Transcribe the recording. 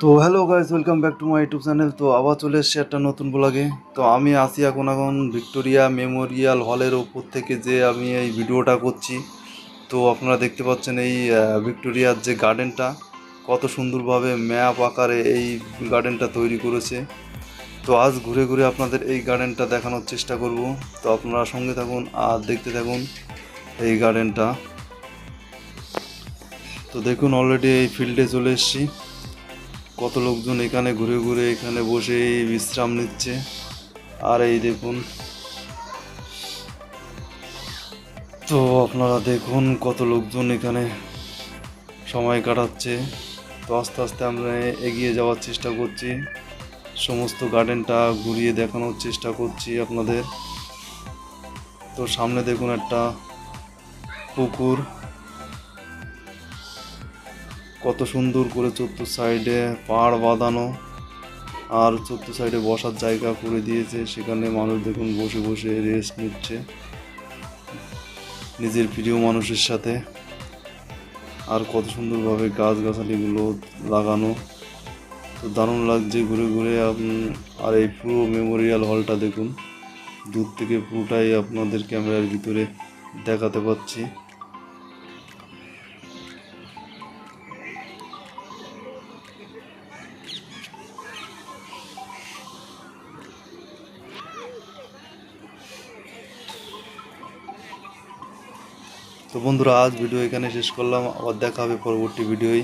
তো hello guys, welcome back to my YouTube channel. তো আবার চলে এসেছি একটা নতুন ব্লগে। তো আমি আসি এখন ভিক্টোরিয়া মেমোরিয়াল হলের ওপর থেকে যে আমি এই ভিডিওটা করছি। তো আপনারা দেখতে পাচ্ছেন এই ভিক্টোরিয়ার যে গার্ডেনটা কত সুন্দরভাবে ম্যাপ আকারে এই গার্ডেনটা তৈরি করেছে। তো আজ ঘুরে ঘুরে আপনাদের এই গার্ডেনটা দেখানোর চেষ্টা করব। তো আপনারা সঙ্গে থাকুন আর দেখতে থাকুন এই গার্ডেনটা। তো দেখুন, অলরেডি এই ফিল্ডে চলে এসেছি। কত লোকজন এখানে ঘুরে ঘুরে এখানে বসে বিশ্রাম নিচ্ছে। আর এই দেখুন, তো আপনারা দেখুন কত লোকজন এখানে সময় কাটাচ্ছে। তো আস্তে আস্তে আমরা এগিয়ে যাওয়ার চেষ্টা করছি, সমস্ত গার্ডেনটা ঘুরিয়ে দেখানোর চেষ্টা করছি আপনাদের। তো সামনে দেখুন একটা পুকুর, কত সুন্দর করে চতুর্থ সাইডে পাড় বাঁধানো, আর চতুর্থ সাইডে বসার জায়গা করে দিয়েছে। সেখানে মানুষ দেখুন বসে বসে রেস্ট নিচ্ছে নিজের প্রিয় মানুষের সাথে। আর কত সুন্দরভাবে গাছগাছালিগুলো লাগানো, তো দারুণ লাগছে ঘুরে ঘুরে। আর এই পুরো মেমোরিয়াল হলটা দেখুন, দূর থেকে পুরোটাই আপনাদের ক্যামেরার ভিতরে দেখাতে পাচ্ছি। তো বন্ধুরা, আজ ভিডিও এখানে শেষ করলাম, আবার দেখা হবে পরবর্তী ভিডিওয়।